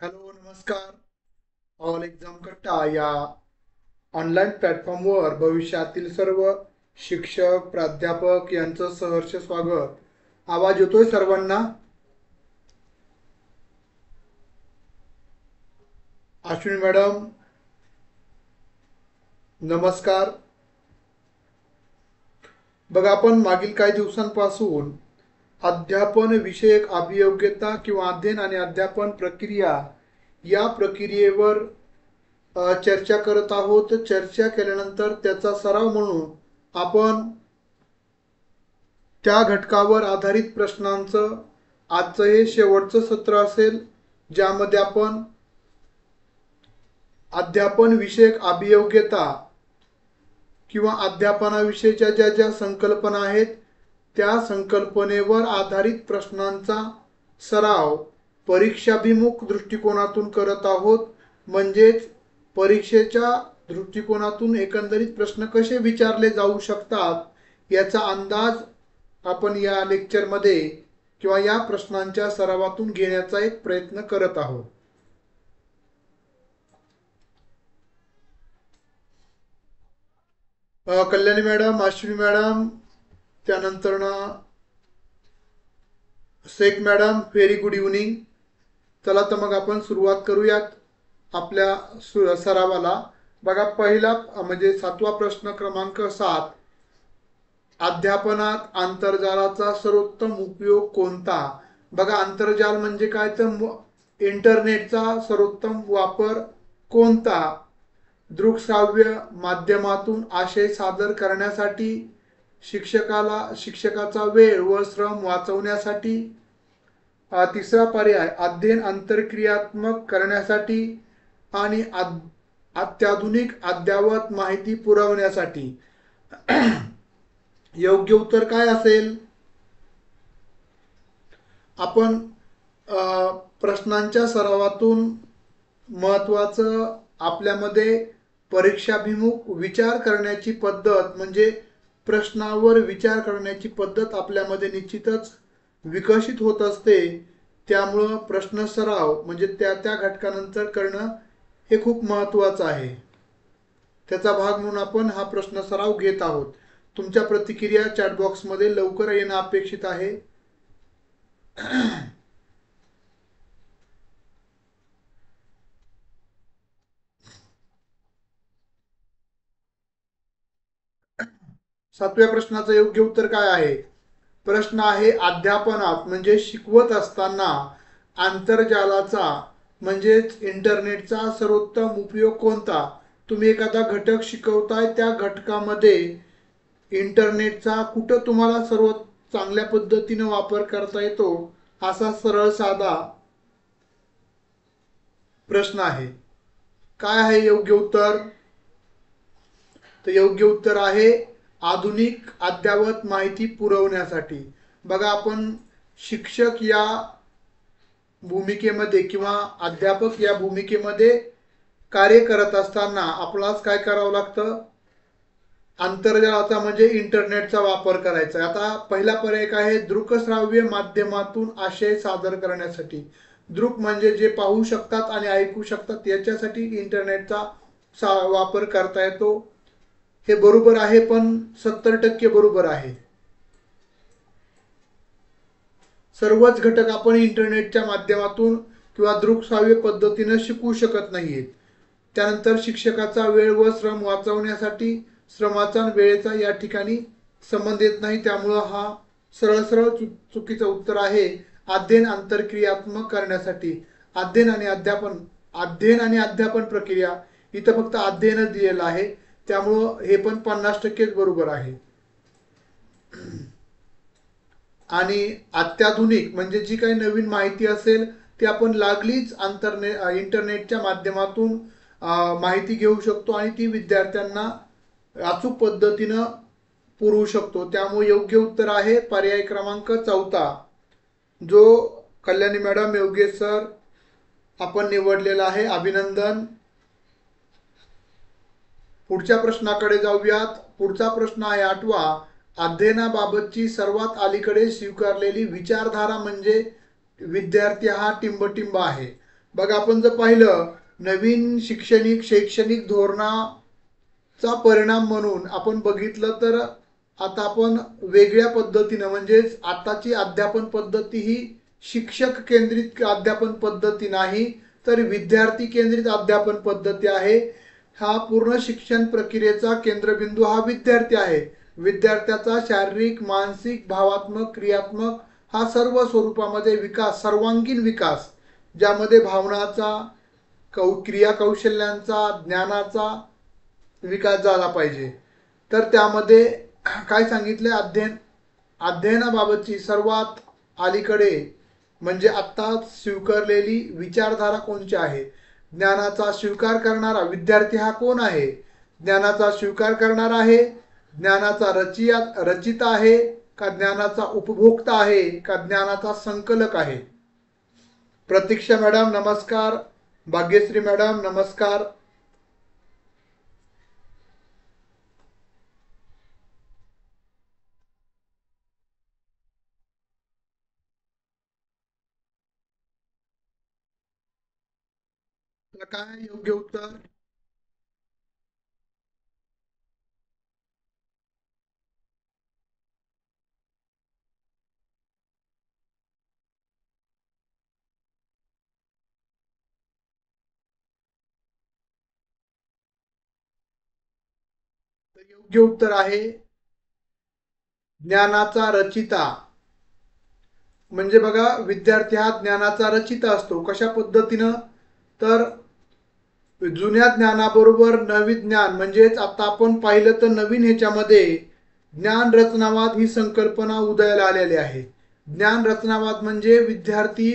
Hello नमस्कार. All exam कट्टा या ऑनलाईन प्लॅटफॉर्मवर भविष्यातील सर्व शिक्षक प्राध्यापक यांचं सहर्ष स्वागत. आवाज येतोय सर्वांना? अश्विनी मॅडम नमस्कार. बघा, आपण मागील काही दिवसांपासून अध्यापन विषयक अभियोग्यता किंवा अध्ययन आणि अध्यापन प्रक्रिया या प्रक्रियेवर चर्चा करत आहोत. चर्चा केल्यानंतर त्याचा सराव म्हणून आपण त्या घटकावर आधारित प्रश्नांचं आजचं हे शेवटचं सत्र असेल, ज्यामध्ये आपण अध्यापन विषयक अभियोग्यता किंवा अध्यापनाविषयीच्या ज्या ज्या संकल्पना आहेत त्या संकल्पनेवर आधारित प्रश्नांचा सराव परीक्षाभिमुख दृष्टिकोनातून करत आहोत. म्हणजेच परीक्षेच्या दृष्टिकोनातून एकंदरीत प्रश्न कसे विचारले जाऊ शकतात याचा अंदाज आपण या लेक्चरमध्ये किंवा या प्रश्नांच्या सरावातून घेण्याचा एक प्रयत्न करत आहोत. कल्याणी मॅडम, अश्विनी मॅडम, त्यानंतर Sheikh madam, very good evening. चला तर मग आपण सुरुवात करूयात आपल्या सरावाला. बघा, पहिला म्हणजे 7वा प्रश्न क्रमांक 7. अध्यापनात आंतरजालाचा सर्वोत्तम उपयोग कोणता? बघा, आंतरजाल म्हणजे काय तर इंटरनेटचा सर्वोत्तम वापर कोणता? दृकश्राव्य माध्यमातून आशय सादर करण्यासाठी, शिक्षकाचा वेळ व श्रम वाचवण्यासाठी. तिसरा पर्याय अध्ययन आंतरक्रियात्मक करण्यासाठी आणि अत्याधुनिक अद्ययावत माहिती पुरवण्यासाठी. योग्य उत्तर काय असेल? आपण प्रश्नांच्या सरावातून महत्त्वाचं आपल्यामध्ये परीक्षाभिमुख विचार करण्याची पद्धत म्हणजे प्रश्नावर विचार करण्याची पद्धत आपल्यामध्ये निश्चितच विकसित होत असते. त्यामुळं प्रश्न सराव म्हणजे त्या त्या घटकानंतर करणं हे खूप महत्त्वाचं आहे. त्याचा भाग म्हणून आपण हा प्रश्न सराव घेत आहोत. तुमच्या प्रतिक्रिया चॅटबॉक्समध्ये लवकर येणं अपेक्षित आहे. 7व्या प्रश्नाचं योग्य उत्तर काय आहे? प्रश्न आहे, अध्यापनात म्हणजे शिकवत असताना आंतरजालाचा म्हणजेच इंटरनेटचा सर्वोत्तम उपयोग कोणता? तुम्ही एखादा घटक शिकवताय, त्या घटकामध्ये इंटरनेटचा कुठं तुम्हाला सर्वात चांगल्या पद्धतीने वापर करता येतो, असा सरळ साधा प्रश्न आहे. काय आहे योग्य उत्तर? तर योग्य उत्तर आहे आधुनिक अद्ययावत माहिती पुरवण्यासाठी. बघा, आपण शिक्षक या भूमिकेमध्ये किंवा अध्यापक या भूमिकेमध्ये कार्य करत असताना आपल्याला काय करावं लागतं? आंतरजालाचा म्हणजे इंटरनेटचा वापर करायचा. आता पहिला पर्याय काय आहे? दृकश्राव्य माध्यमातून आशय सादर करण्यासाठी. दृक म्हणजे जे पाहू शकतात आणि ऐकू शकतात, याच्यासाठी इंटरनेटचा वापर करता येतो. हे बरोबर आहे, पण 70% बरोबर आहे. सर्वच घटक आपण इंटरनेटच्या माध्यमातून किंवा दृकश्राव्य पद्धतीने शिकू शकत नाहीत. त्यानंतर शिक्षकाचा वेळ व श्रम वाचवण्यासाठी, श्रमाचा वेळेचा या ठिकाणी संबंध येत नाही. त्यामुळं हा सरळ सरळ चुकीचं उत्तर आहे. अध्ययन आंतरक्रियात्मक करण्यासाठी. अध्ययन आणि अध्यापन प्रक्रिया, इथं फक्त अध्ययनच दिलेलं आहे, त्यामुळं हे पण 50%च बरोबर आहे. आणि अत्याधुनिक म्हणजे जी काही नवीन माहिती असेल ती आपण लागलीच इंटरनेटच्या माध्यमातून माहिती घेऊ शकतो आणि ती विद्यार्थ्यांना अचूक पद्धतीनं पुरवू शकतो. त्यामुळे योग्य उत्तर आहे पर्याय क्रमांक 4, जो कल्याणी मॅडम, योगेश सर आपण निवडलेला आहे. अभिनंदन. पुढच्या प्रश्नाकडे जाऊयात. पुढचा प्रश्न आहे 8वा. अध्ययनाबाबतची सर्वात अलीकडे स्वीकारलेली विचारधारा म्हणजे विद्यार्थी हा टिंबटिंब आहे. बघा, आपण जर पाहिलं नवीन शैक्षणिक धोरणाचा परिणाम म्हणून आपण बघितलं तर आता आपण वेगळ्या पद्धतीनं, म्हणजेच आताची अध्यापन पद्धती ही शिक्षक केंद्रित अध्यापन पद्धती नाही, तर विद्यार्थी केंद्रित अध्यापन पद्धती आहे. हा पूर्ण शिक्षण प्रक्रियेचा केंद्रबिंदू हा विद्यार्थी आहे. विद्यार्थ्याचा शारीरिक, मानसिक, भावात्मक, क्रियात्मक हा सर्व स्वरूपामध्ये विकास, सर्वांगीण विकास, ज्यामध्ये भावनाचा, क्रिया कौशल्यांचा, ज्ञानाचा विकास झाला पाहिजे. तर त्यामध्ये काय सांगितले, अध्ययनाबाबतची सर्वात अलीकडे म्हणजे आत्ता स्वीकारलेली विचारधारा कोणची आहे? ज्ञानाचा स्वीकार करणारा विद्यार्थी हा कोण आहे? ज्ञानाचा स्वीकार करणारा आहे, ज्ञानाचा रचिता आहे, का ज्ञानाचा उपभोक्ता आहे, का ज्ञानाचा संकलक आहे? प्रतीक्षा मॅडम नमस्कार, भाग्यश्री मॅडम नमस्कार. काय योग्य उत्तर? योग्य उत्तर आहे ज्ञानाचा रचिता. म्हणजे बघा, विद्यार्थी हा ज्ञानाचा रचिता असतो. कशा पद्धतीनं? तर जुन्या ज्ञानाबरोबर नवीन ज्ञान, म्हणजेच आता आपण पाहिलं तर नवीन ह्याच्यामध्ये ज्ञान रचनावाद ही संकल्पना उदयाला आलेली आहे. ज्ञान रचनावाद म्हणजे विद्यार्थी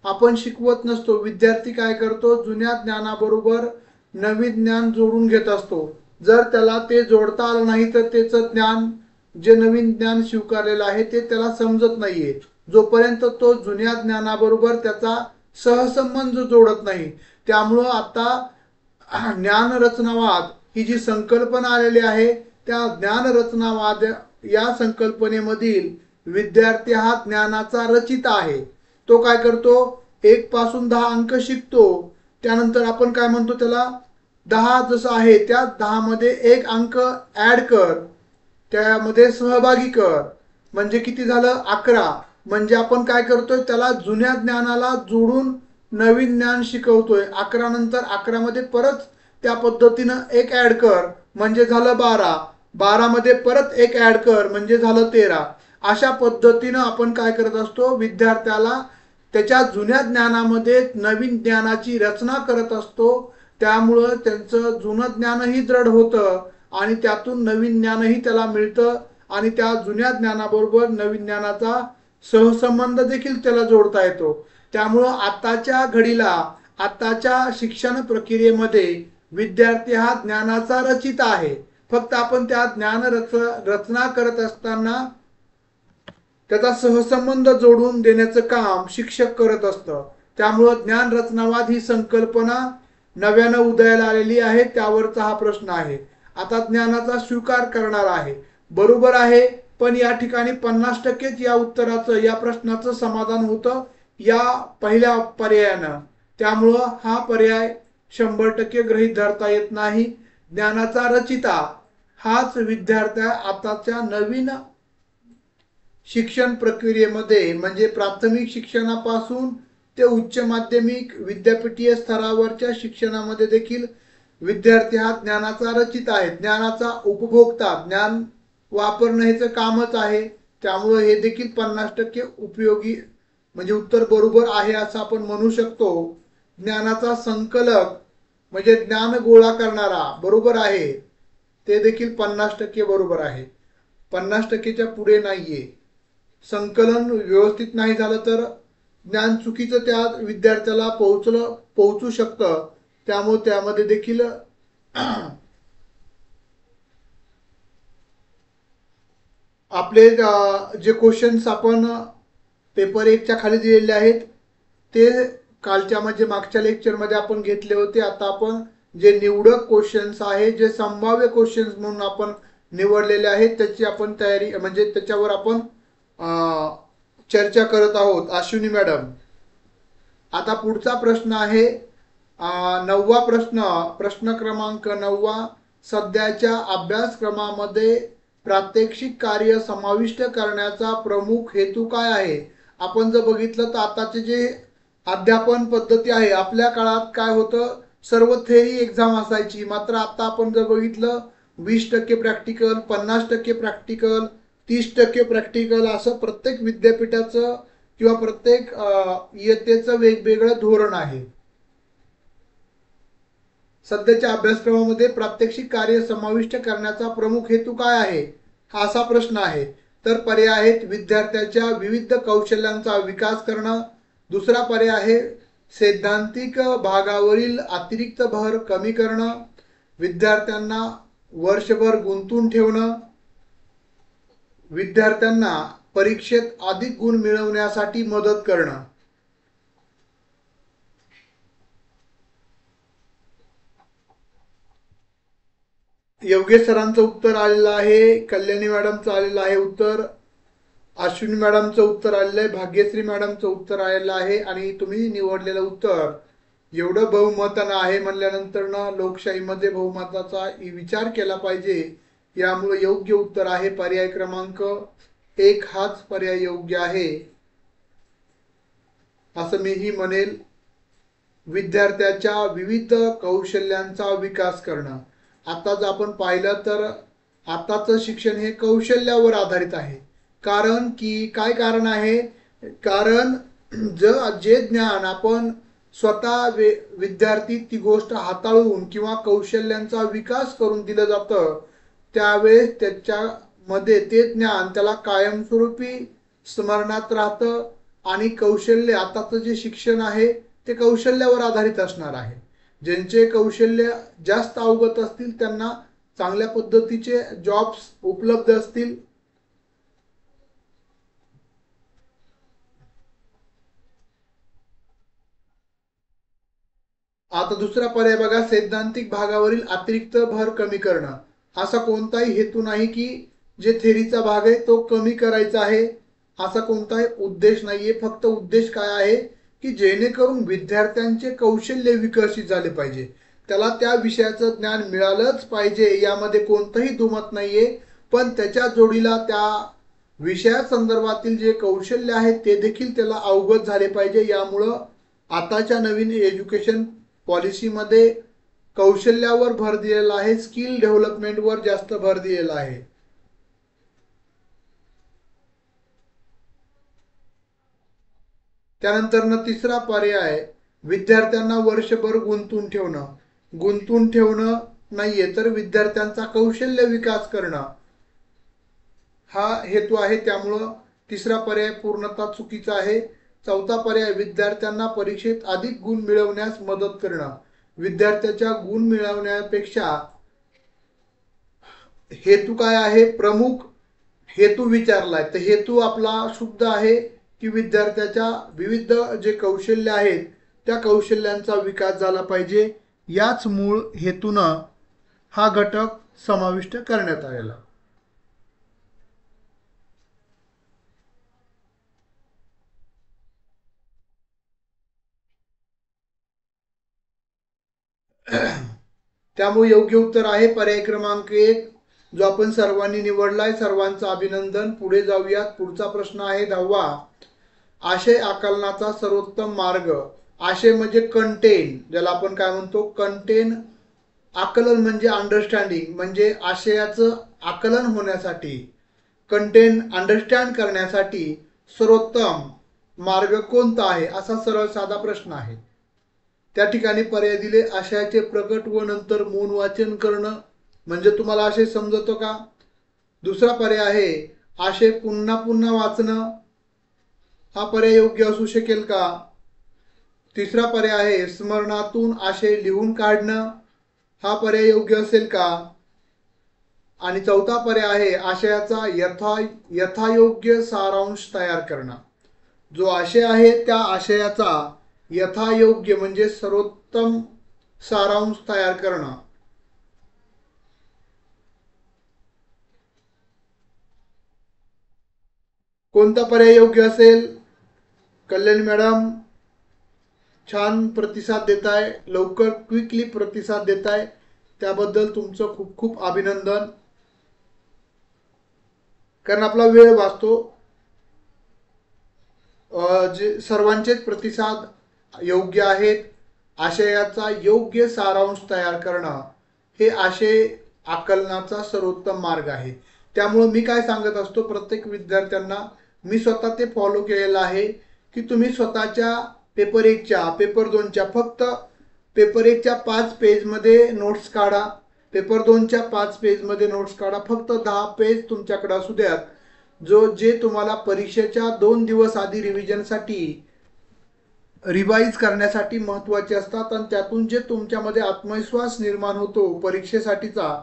आपण शिकवत नसतो, विद्यार्थी काय करतो, जुन्या ज्ञानाबरोबर नवीन ज्ञान जोडून घेत असतो. जर त्याला ते जोडता आलं नाही तर त्याचं ज्ञान, जे नवीन ज्ञान स्वीकारलेलं आहे ते त्याला समजत नाहीये, जोपर्यंत तो जुन्या ज्ञानाबरोबर त्याचा सहसंबंध जोडत नाही. त्यामुळं आता ज्ञान रचनावाद ही जी संकल्पना आलेली आहे, त्या ज्ञान रचनावाद या संकल्पनेमधील विद्यार्थी हा ज्ञानाचा रचिता आहे. तो काय करतो, 1 पासून 10 अंक शिकतो. त्यानंतर आपण काय म्हणतो त्याला, 10 जसं आहे त्या 10 मध्ये 1 अंक ऍड कर, त्यामध्ये सहभागी कर, म्हणजे किती झालं, 11. म्हणजे आपण काय करतोय, त्याला जुन्या ज्ञानाला जोडून नवीन ज्ञान शिकवतोय. 11 नंतर 11 मध्ये परत त्या पद्धतीनं 1 ऍड कर, म्हणजे झालं 12. 12 मध्ये परत 1 ऍड कर, म्हणजे झालं 13. अशा पद्धतीनं आपण काय करत असतो, विद्यार्थ्याला त्याच्या जुन्या ज्ञानामध्ये नवीन ज्ञानाची रचना करत असतो. त्यामुळं त्यांचं जुनं ज्ञानही दृढ होतं आणि त्यातून नवीन ज्ञानही त्याला मिळतं आणि त्या जुन्या ज्ञानाबरोबर नवीन ज्ञानाचा सहसंबंध देखील त्याला जोडता येतो. त्यामुळं आताच्या घडीला, आताच्या शिक्षण प्रक्रियेमध्ये विद्यार्थी हा ज्ञानाचा रचिता आहे. फक्त आपण त्या ज्ञान रचना करत असताना त्याचा सहसंबंध जोडून देण्याचं काम शिक्षक करत असतं. त्यामुळं ज्ञान रचनावाद ही संकल्पना नव्यानं उदयाला आलेली आहे, त्यावरचा हा प्रश्न आहे. आता ज्ञानाचा स्वीकार करणारा आहे, बरोबर आहे, पण या ठिकाणी 50%च या उत्तराचं, या प्रश्नाचं समाधान होतं या पहिल्या पर्यायानं. त्यामुळं हा पर्याय 100% गृहीत धरता येत नाही. ज्ञानाचा रचिता हाच विद्यार्थ्या आताच्या नवीन शिक्षण प्रक्रियेमध्ये, म्हणजे प्राथमिक शिक्षणापासून ते उच्च माध्यमिक विद्यापीठीय स्तरावरच्या शिक्षणामध्ये देखील विद्यार्थी हा ज्ञानाचा रचिता आहे, ज्ञानाचा उपभोक्ता, ज्ञान वापरणं हेच कामच आहे. त्यामुळे हे देखील 50% उपयोगी, म्हणजे उत्तर बरोबर आहे असं आपण म्हणू शकतो. ज्ञानाचा संकलक म्हणजे ज्ञान गोळा करणारा, बरोबर आहे, ते देखील 50% बरोबर आहे. 50%च्या पुढे नाहीये. संकलन व्यवस्थित नाही झालं तर ज्ञान चुकीचं त्या विद्यार्थ्याला पोहोचू शकतं. त्यामुळे त्यामध्ये देखील आपले जे क्वेश्चन्स आपण पेपर 1च्या खाली दिलेले आहेत ते कालच्या, म्हणजे मागच्या लेक्चरमध्ये आपण घेतले होते. आता आपण जे निवडक क्वेश्चन्स आहे, जे संभाव्य क्वेश्चन्स म्हणून आपण निवडलेले आहेत, त्याची आपण तयारी, म्हणजे त्याच्यावर आपण चर्चा करत आहोत. अश्विनी मॅडम, आता पुढचा प्रश्न आहे 9वा प्रश्न, प्रश्न क्रमांक 9. सध्याच्या अभ्यासक्रमामध्ये प्रात्यक्षिक कार्य समाविष्ट करण्याचा प्रमुख हेतू काय आहे? आपण जर बघितलं तर आताचे जे अध्यापन पद्धती आहे, आपल्या काळात काय होतं, सर्व थेरी एक्झाम असायची. मात्र आता आपण जर बघितलं 20% प्रॅक्टिकल, 50% प्रॅक्टिकल, 30% प्रॅक्टिकल, असं प्रत्येक विद्यापीठाचं किंवा प्रत्येक इयत्तेचं वेगवेगळं धोरण आहे. सध्याच्या अभ्यासक्रमामध्ये प्रात्यक्षिक कार्य समाविष्ट करण्याचा प्रमुख हेतू काय आहे, हा असा प्रश्न आहे. तर पर्याय आहेत विद्यार्थ्याच्या विविध कौशल्यांचा विकास करणं, दुसरा पर्याय आहे सैद्धांतिक भागावरील अतिरिक्त भर कमी करणं, विद्यार्थ्यांना वर्षभर गुंतून ठेवणं, विद्यार्थ्यांना परीक्षेत अधिक गुण मिळवण्यासाठी मदत करणं. योगेश सरांचं उत्तर आलेलं आहे, कल्याणी मॅडमचं आलेलं आहे उत्तर, अश्विनी मॅडमचं उत्तर आलेलं आहे, भाग्यश्री मॅडमचं उत्तर आलेलं आहे. आणि तुम्ही निवडलेलं उत्तर एवढं बहुमतानं आहे म्हणल्यानंतर ना लोकशाहीमध्ये बहुमताचा विचार केला पाहिजे. यामुळे योग्य उत्तर आहे पर्याय क्रमांक 1, हाच पर्याय योग्य आहे असं मीही म्हणेल. विद्यार्थ्याच्या विविध कौशल्यांचा विकास करणं. आता जर आपण पाहिलं तर आताचं शिक्षण हे कौशल्यावर आधारित आहे. कारण की काय कारण आहे, कारण जे ज्ञान आपण स्वतः विद्यार्थी ती गोष्ट हाताळून किंवा कौशल्यांचा विकास करून दिलं जातं, त्यावेळेस त्याच्यामध्ये ते ज्ञान त्याला कायमस्वरूपी स्मरणात राहतं. आणि कौशल्य, आताचं जे शिक्षण आहे ते कौशल्यावर आधारित असणार आहे. ज्यांचे कौशल्य जास्त अवगत असतील त्यांना चांगल्या पद्धतीचे जॉब्स उपलब्ध असतील. आता दुसरा पर्याय बघा, सैद्धांतिक भागावरील अतिरिक्त भर कमी करणं. असा कोणताही हेतू नाही की जे थेरीचा भाग आहे तो कमी करायचा आहे, असा कोणताही उद्देश नाहीये. फक्त उद्देश काय आहे की जेणेकरून विद्यार्थ्यांचे कौशल्य विकसित झाले पाहिजे, त्याला त्या विषयाचं ज्ञान मिळालंच पाहिजे, यामध्ये कोणतंही दुमत नाहीये. पण त्याच्या जोडीला त्या विषयासंदर्भातील जे कौशल्य आहे ते देखील त्याला अवगत झाले पाहिजे. यामुळं आताच्या नवीन एज्युकेशन पॉलिसीमध्ये कौशल्यावर भर दिलेला आहे, स्किल डेव्हलपमेंटवर जास्त भर दिलेला आहे. त्यानंतर तिसरा पर्याय विद्यार्थ्यांना वर्षभर गुंतून ठेवणं. गुंतून ठेवणं नाहीये तर विद्यार्थ्यांचा कौशल्य विकास करणं हा हेतू आहे. त्यामुळं तिसरा पर्याय पूर्णतः चुकीचा आहे. चौथा पर्याय विद्यार्थ्यांना परीक्षेत अधिक गुण मिळवण्यास मदत करणं. विद्यार्थ्याच्या गुण मिळवण्यापेक्षा हेतू काय आहे, प्रमुख हेतू विचारलाय तर हेतू आपला शुद्ध आहे की विद्यार्थ्याच्या विविध जे कौशल्य आहेत त्या कौशल्यांचा विकास झाला पाहिजे. याच मूळ हेतूनं हा घटक समाविष्ट करण्यात आलेला. त्यामुळे योग्य उत्तर आहे पर्याय क्रमांक 1, जो आपण सर्वांनी निवडलाय. सर्वांचं अभिनंदन. पुढे जाऊयात. पुढचा प्रश्न आहे 10वा. आशय आकलनाचा सर्वोत्तम मार्ग. आशय म्हणजे कंटेन, ज्याला आपण काय म्हणतो कंटेन. आकलन म्हणजे अंडरस्टँडिंग, म्हणजे आशयाचं आकलन होण्यासाठी, कंटेन अंडरस्टँड करण्यासाठी सर्वोत्तम मार्ग कोणता आहे, असा सरळ साधा प्रश्न आहे. त्या ठिकाणी पर्याय दिले आशयाचे प्रकट व नंतर मौन वाचन करणं. म्हणजे तुम्हाला आशय समजतो का? दुसरा पर्याय आहे आशय पुन्हा पुन्हा वाचणं. हा पर्याय योग्य असू शकेल का? तिसरा पर्याय आहे स्मरणातून आशय लिहून काढणं. हा पर्याय योग्य असेल का? आणि चौथा पर्याय आहे आशयाचा यथायोग्य सारांश तयार करणं. जो आशय आहे त्या आशयाचा यथायोग्य म्हणजे सर्वोत्तम सारांश तयार करणं. कोणता पर्याय योग्य असेल? कल्याणी मॅडम, छान प्रतिसाद देताय, लवकर क्विकली प्रतिसाद देताय, त्याबद्दल तुमचं खूप खूप अभिनंदन. कारण आपला वेळ वाचतो. जे सर्वांचेच प्रतिसाद योग्य आहेत. आशयाचा योग्य सारांश तयार करणं हे आशय आकलनाचा सर्वोत्तम मार्ग आहे. त्यामुळे मी काय सांगत असतो प्रत्येक विद्यार्थ्यांना, मी स्वतः ते फॉलो केलेलं आहे की तुम्ही स्वतःच्या पेपर 1च्या पेपर 2च्या फक्त पेपर 1च्या 5 पेजमध्ये नोट्स काढा, पेपर 2च्या 5 पेजमध्ये नोट्स काढा. फक्त 10 पेज तुमच्याकडे असू द्यात, जे तुम्हाला परीक्षेच्या 2 दिवस आधी रिव्हिजनसाठी रिवाइज करण्यासाठी महत्त्वाचे असतात. आणि त्यातून जे तुमच्यामध्ये आत्मविश्वास निर्माण होतो परीक्षेसाठीचा,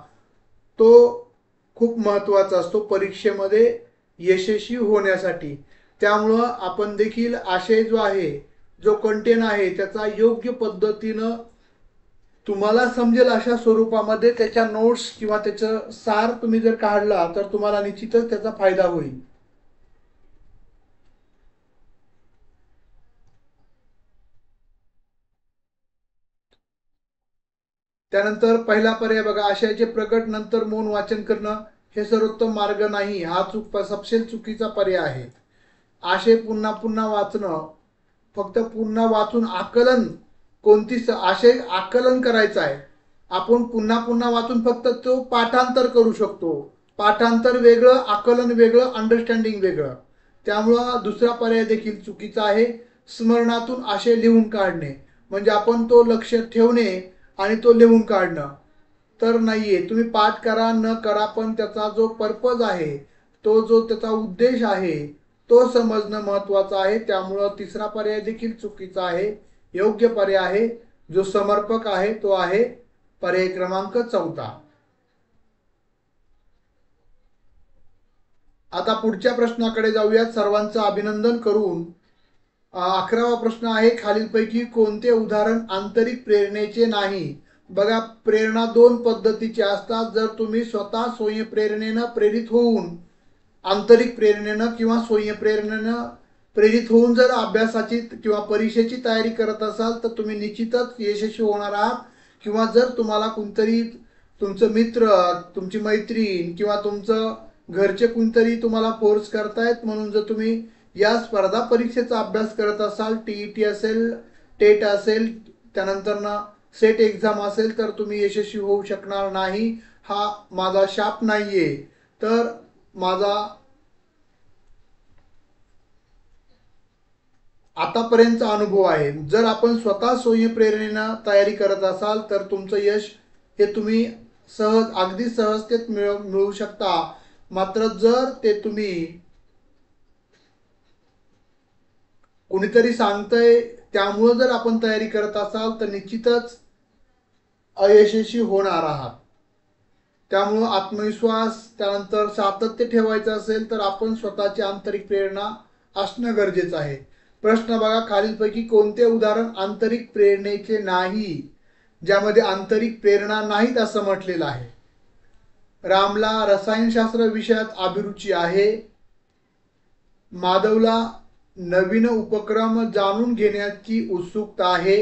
तो खूप महत्त्वाचा असतो परीक्षेमध्ये यशस्वी होण्यासाठी. त्यामुळं आपण देखील आशय जो आहे, जो कंटेंट आहे, त्याचा योग्य पद्धतीनं तुम्हाला समजेल अशा स्वरूपामध्ये त्याच्या नोट्स किंवा त्याचं सार तुम्ही जर काढला तर तुम्हाला निश्चितच त्याचा फायदा होईल. त्यानंतर पहिला पर्याय बघा, आशयाचे प्रकट नंतर मौन वाचन करणं हे सर्वोत्तम मार्ग नाही. हा सपशेल चुकीचा पर्याय आहे. आशय पुन्हा पुन्हा वाचणं, फक्त पुन्हा वाचून आकलन, आशय आकलन करायचा आहे. आपण पुन्हा पुन्हा वाचून फक्त तो पाठांतर करू शकतो. पाठांतर वेगळं, आकलन वेगळं, अंडरस्टँडिंग वेगळं. त्यामुळं दुसरा पर्याय देखील चुकीचा आहे. स्मरणातून आशय लिहून काढणे म्हणजे आपण तो लक्ष ठेवणे आणि तो लिहून काढणं तर नाहीये. तुम्ही पाठ करा न करा, पण त्याचा जो पर्पज आहे, तो जो त्याचा उद्देश आहे, तो समजणं महत्त्वाचं आहे. त्यामुळं तिसरा पर्याय देखील चुकीचा आहे. योग्य पर्याय आहे, जो समर्पक आहे, तो आहे पर्याय क्रमांक 4. आता पुढच्या प्रश्नाकडे जाऊयात सर्वांचं अभिनंदन करून. 11वा प्रश्न आहे, खालीलपैकी कोणते उदाहरण आंतरिक प्रेरणेचे नाही? बघा, प्रेरणा 2 पद्धतीची असतात. जर तुम्ही स्वतः स्वयंप्रेरणेनं प्रेरित होऊन, आंतरिक प्रेरणेनं किंवा स्वयंप्रेरणेनं प्रेरित होऊन जर अभ्यासाची किंवा परीक्षेची तयारी करत असाल तर तुम्ही निश्चितच यशस्वी होणार आहात. किंवा जर तुम्हाला कोणतरी, तुमचं मित्र, तुमची मैत्रीण किंवा तुमचं घरचे कोणतरी तुम्हाला फोर्स करतायत म्हणून जर तुम्ही या स्पर्धा परीक्षेचा अभ्यास करत असाल, टीईटी असेल, टेट असेल, त्यानंतर ना सेट एक्झाम असेल, तर तुम्ही यशस्वी होऊ शकणार नाही. हा माझा शाप नाहीये, तर माझा आतापर्यंतचा अनुभव आहे. जर आपण स्वतः स्वयंप्रेरणेनं तयारी करत असाल तर तुमचं यश हे तुम्ही अगदी सहजतेत मिळवू शकता. मात्र जर ते तुम्ही कुणीतरी सांगतंय त्यामुळं जर आपण तयारी करत असाल तर निश्चितच अयशस्वी होणार आहात. त्यामुळं आत्मविश्वास, त्यानंतर सातत्य ठेवायचं असेल तर आपण स्वतःची आंतरिक प्रेरणा असणं गरजेचं आहे. प्रश्न बघा, खालीलपैकी कोणते उदाहरण आंतरिक प्रेरणेचे नाही? ज्यामध्ये आंतरिक प्रेरणा नाहीत असं म्हटलेलं आहे. रामला रसायनशास्त्र विषयात अभिरुची आहे. माधवला नवीन उपक्रम जाणून घेण्याची उत्सुकता आहे.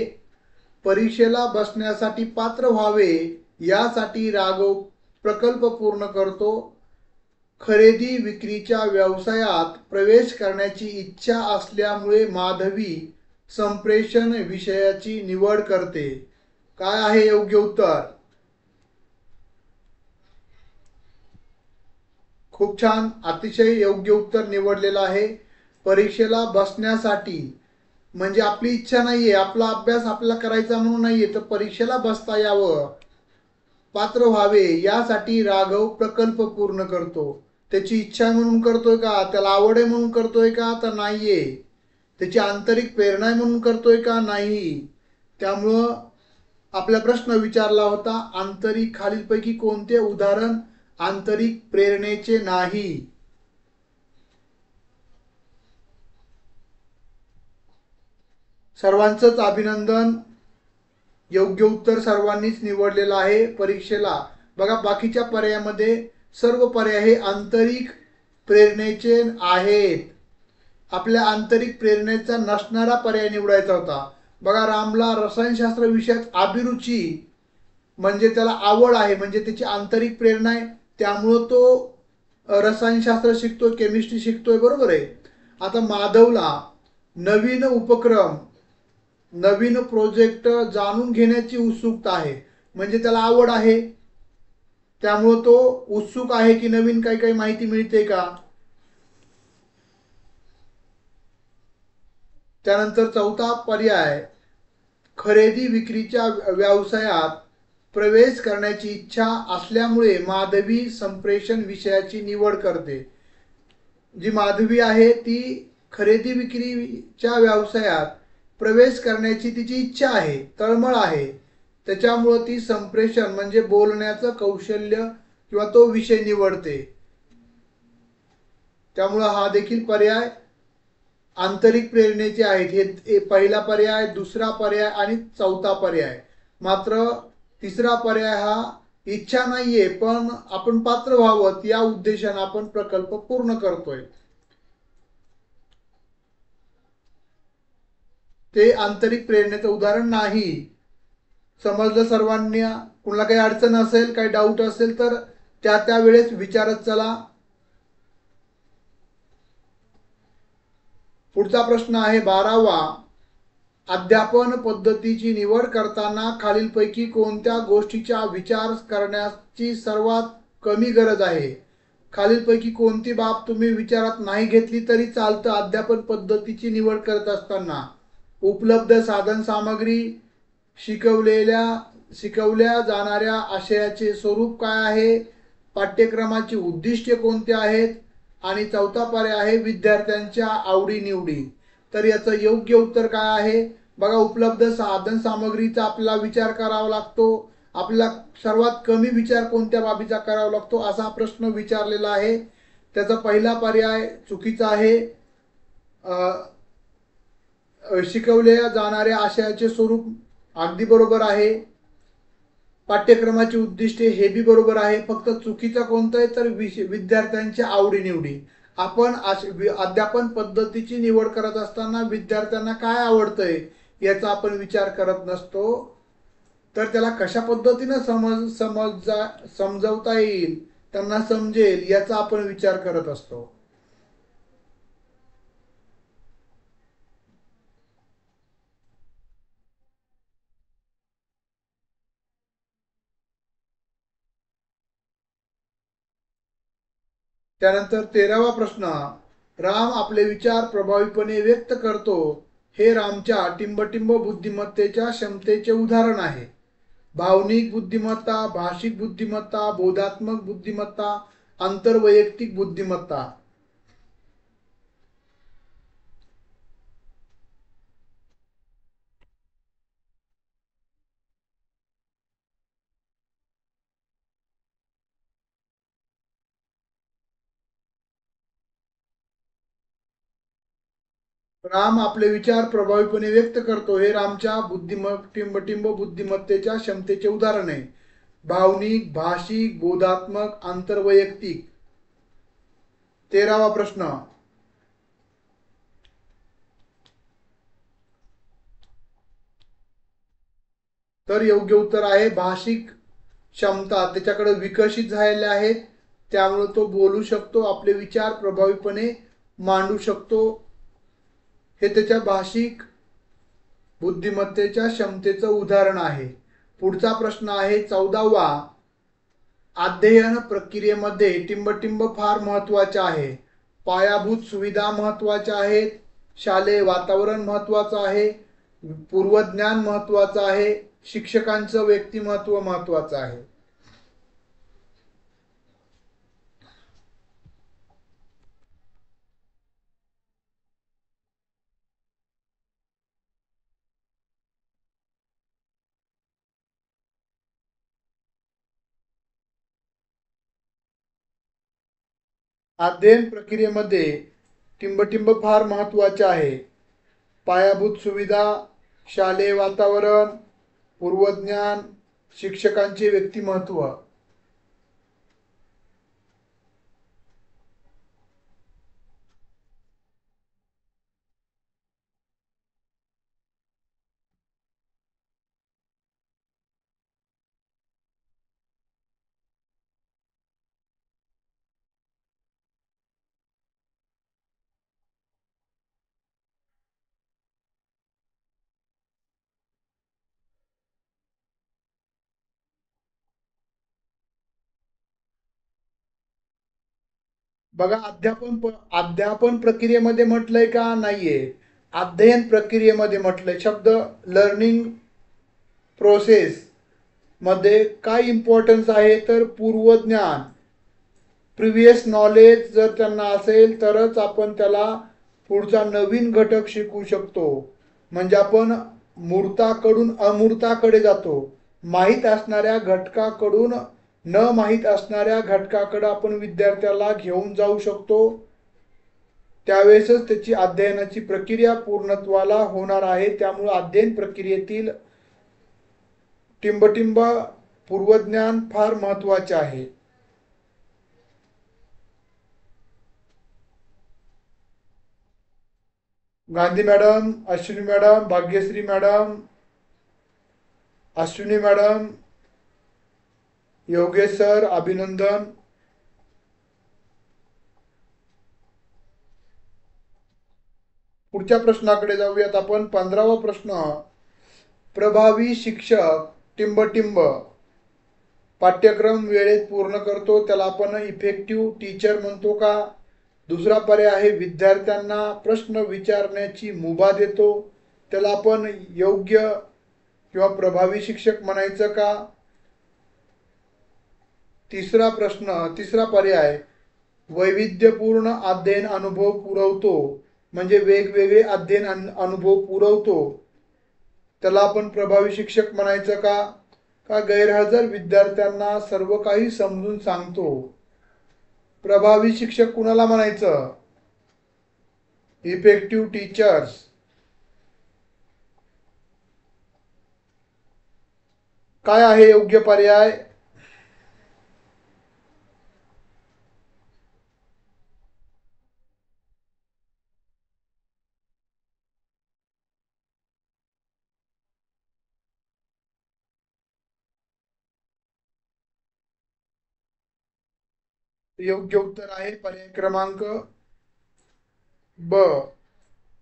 परीक्षेला बसण्यासाठी पात्र व्हावे यासाठी राघव प्रकल्प पूर्ण करतो. खरेदी विक्रीच्या व्यवसायात प्रवेश करण्याची इच्छा असल्यामुळे माधवी संप्रेषण विषयाची निवड करते. काय आहे योग्य उत्तर? खूप छान, अतिशय योग्य उत्तर निवडलेलं आहे. परीक्षेला बसण्यासाठी म्हणजे आपली इच्छा नाहीये, आपला अभ्यास आपल्याला करायचा म्हणून नाहीये, तर परीक्षेला बसता यावं, पात्र व्हावे यासाठी राघव प्रकल्प पूर्ण करतो. त्याची इच्छा म्हणून करतोय का, त्याला आवड आहे म्हणून करतोय का, तर नाहीये. त्याची आंतरिक प्रेरणा आहे म्हणून करतोय का, नाही. त्यामुळं आपला प्रश्न विचारला होता, आंतरिक, खालीलपैकी कोणते उदाहरण आंतरिक प्रेरणेचे नाही? सर्वांचंच अभिनंदन, योग्य उत्तर सर्वांनीच निवडलेलं आहे. परीक्षेला बघा, बाकीच्या पर्यायामध्ये सर्व पर्याय हे आंतरिक प्रेरणेचे आहेत. आपल्या आंतरिक प्रेरणेचा नसणारा पर्याय निवडायचा होता. बघा, रामला रसायनशास्त्र विषयात अभिरुची म्हणजे त्याला आवड आहे, म्हणजे त्याची आंतरिक प्रेरणा आहे, त्यामुळं तो रसायनशास्त्र शिकतोय, केमिस्ट्री शिकतोय, बरोबर आहे. आता माधवला नवीन उपक्रम, नवीन प्रोजेक्ट जाणून घेण्याची उत्सुकता आहे, म्हणजे त्याला आवड आहे, त्यामुळं तो उत्सुक आहे की नवीन काही काही माहिती मिळते का. त्यानंतर चौथा पर्याय, खरेदी विक्रीच्या व्यवसायात प्रवेश करण्याची इच्छा असल्यामुळे माधवी संप्रेषण विषयाची निवड करते. जी माधवी आहे ती खरेदी विक्रीच्या व्यवसायात प्रवेश करण्याची तिची इच्छा आहे, तळमळ आहे, त्याच्यामुळं ती संप्रेषण म्हणजे बोलण्याचं कौशल्य किंवा तो विषय निवडते. त्यामुळं हा देखील पर्याय आंतरिक प्रेरणेचे आहेत. हे पहिला पर्याय, दुसरा पर्याय आणि चौथा पर्याय. मात्र तिसरा पर्याय हा इच्छा नाहीये, पण आपण पात्र व्हावं या उद्देशाने आपण प्रकल्प पूर्ण करतोय, ते आंतरिक प्रेरणेचं उदाहरण नाही. समजलं सर्वांना? कुणाला काही अडचण असेल, काही डाऊट असेल तर त्या त्या वेळेस विचारत चला. पुढचा प्रश्न आहे 12वा. अध्यापन पद्धतीची निवड करताना खालीलपैकी कोणत्या गोष्टीचा विचार करण्याची सर्वात कमी गरज आहे. खालीलपैकी कोणती बाब तुम्ही विचारात नाही घेतली तरी चालतं अध्यापन पद्धतीची निवड करत असताना. उपलब्ध साधन सामग्री, शिकवल्या जाणाऱ्या आशयाचे स्वरूप काय आहे, पाठ्यक्रमाची उद्दिष्टे कोणती आहेत, आणि चौथा पर्याय आहे विद्यार्थ्यांच्या आवडीनिवडी. तर याचं योग्य उत्तर काय आहे? बघा, उपलब्ध साधन सामग्रीचा आपल्याला विचार करावा लागतो. आपल्याला सर्वात कमी विचार कोणत्या बाबीचा करावा लागतो असा प्रश्न विचारलेला आहे. त्याचा पहिला पर्याय चुकीचा आहे. शिकवल्या जाणाऱ्या आशयाचे स्वरूप अगदी बरोबर आहे. पाठ्यक्रमाची उद्दिष्टे हे बी बरोबर आहे. फक्त चुकीचं कोणतं आहे तर विद्यार्थ्यांच्या आवडीनिवडी. आपण अध्यापन पद्धतीची निवड करत असताना विद्यार्थ्यांना काय आवडतंय याचा आपण विचार करत नसतो, तर त्याला कशा पद्धतीनं समजवता येईल, त्यांना समजेल याचा आपण विचार करत असतो. त्यानंतर 13वा प्रश्न, राम आपले विचार प्रभावीपणे व्यक्त करतो, हे रामच्या टिंबटिंब बुद्धिमत्तेच्या क्षमतेचे उदाहरण आहे. भावनिक बुद्धिमत्ता, भाषिक बुद्धिमत्ता, बोधात्मक बुद्धिमत्ता, आंतरवैयक्तिक बुद्धिमत्ता. राम आपले विचार प्रभावीपणे व्यक्त करतो, हे रामच्या टिंबटिंब बुद्धिमत्तेच्या क्षमतेचे उदाहरण आहे. भावनिक, भाषिक, बोधात्मक, आंतरवैयक्तिक. 13वा प्रश्न, तर योग्य उत्तर आहे भाषिक क्षमता त्याच्याकडे विकसित झालेल्या आहेत, त्यामुळे तो बोलू शकतो, आपले विचार प्रभावीपणे मांडू शकतो. हे त्याच्या भाषिक बुद्धिमत्तेच्या क्षमतेचं उदाहरण आहे. पुढचा प्रश्न आहे 14वा. अध्ययन प्रक्रियेमध्ये टिंबटिंब फार महत्वाचे आहे. पायाभूत सुविधा महत्वाच्या आहेत, शालेय वातावरण महत्वाचं आहे, पूर्वज्ञान महत्वाचं आहे, शिक्षकांचं व्यक्तिमत्व महत्वाचं आहे. अध्ययन प्रक्रियेमध्ये टिंबटिंब फार महत्वाचे आहे. पायाभूत सुविधा, शालेय वातावरण, पूर्वज्ञान, शिक्षकांचे व्यक्तिमत्व. बघा, अध्यापन प्रक्रियेमध्ये म्हटलंय का नाहीये? अध्ययन प्रक्रियेमध्ये म्हटलंय. शब्द लर्निंग प्रोसेस मध्ये काय इम्पॉर्टन्स आहे, तर पूर्वज्ञान, प्रिव्हियस नॉलेज जर त्यांना असेल तरच आपण त्याला पुढचा नवीन घटक शिकू शकतो. म्हणजे आपण मूर्ताकडून अमूर्ताकडे जातो. माहीत असणाऱ्या घटकाकडून न माहीत असणाऱ्या घटकाकडे आपण विद्यार्थ्याला घेऊन जाऊ शकतो. त्यावेळेसच त्याची अध्ययनाची प्रक्रिया पूर्णत्वाला होणार आहे. त्यामुळे अध्ययन प्रक्रियेतील टिंबटिंब पूर्वज्ञान फार महत्वाचे आहे. Gandhi madam, Ashwini madam, Bhagyashree madam, Ashwini madam, Yogesh sir, अभिनंदन. पुढच्या प्रश्नाकडे जाऊयात आपण. 15वा प्रश्न. प्रभावी शिक्षक टिंबटिंब पाठ्यक्रम वेळेत पूर्ण करतो, त्याला आपण इफेक्टिव्ह टीचर म्हणतो का? दुसरा पर्याय आहे विद्यार्थ्यांना प्रश्न विचारण्याची मुभा देतो, त्याला आपण योग्य किंवा प्रभावी शिक्षक म्हणायचं का? तिसरा पर्याय वैविध्यपूर्ण अध्ययन अनुभव पुरवतो, म्हणजे वेगवेगळे अध्ययन अनुभव पुरवतो, त्याला आपण प्रभावी शिक्षक म्हणायचं का? का गैरहजर विद्यार्थ्यांना सर्व काही समजून सांगतो? प्रभावी शिक्षक कुणाला म्हणायचं? Effective teachers. काय आहे योग्य पर्याय? योग्य उत्तर आहे पर्याय क्रमांक ब,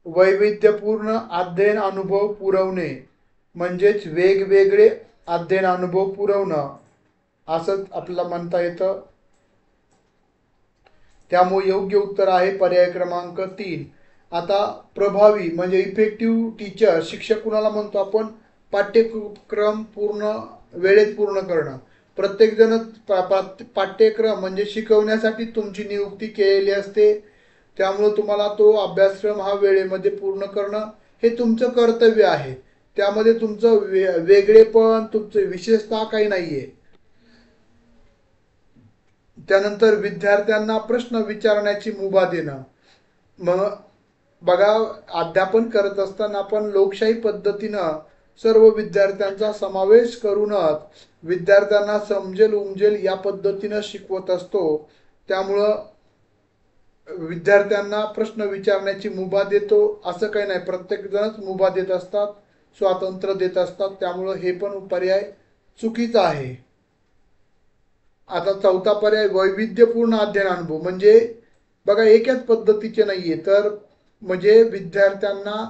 वैविध्यपूर्ण अध्ययन अनुभव पुरवणे, म्हणजेच वेगवेगळे अध्ययन अनुभव पुरवणं असं आपल्याला म्हणता येतं. त्यामुळे योग्य उत्तर आहे पर्याय क्रमांक 3. आता प्रभावी म्हणजे इफेक्टिव्ह टीचर शिक्षक कुणाला म्हणतो आपण? पाठ्यक्रम वेळेत पूर्ण करणं. प्रत्येक जण पाठ्यक्रम म्हणजे शिकवण्यासाठी तुमची नियुक्ती केलेली असते, त्यामुळे तुम्हाला तो अभ्यासक्रम हा वेळेमध्ये पूर्ण करणं हे तुमचं कर्तव्य आहे. त्यामध्ये तुमचं वेगळेपण, तुमचं विशेषता काही नाहीये. त्यानंतर विद्यार्थ्यांना प्रश्न विचारण्याची मुभा देणं. मग बघा, अध्यापन करत असताना आपण लोकशाही पद्धतीनं सर्व विद्यार्थ्यांचा समावेश करूनच विद्यार्थ्यांना समजेल उमजेल या पद्धतीनं शिकवत असतो. त्यामुळं विद्यार्थ्यांना प्रश्न विचारण्याची मुभा देतो असं काही नाही, प्रत्येक जणच मुभा देत असतात, स्वातंत्र्य देत असतात. त्यामुळं हे पण पर्याय चुकीचा आहे. आता चौथा पर्याय वैविध्यपूर्ण अध्ययन अनुभव, म्हणजे बघा एकाच पद्धतीचे नाहीये, तर म्हणजे विद्यार्थ्यांना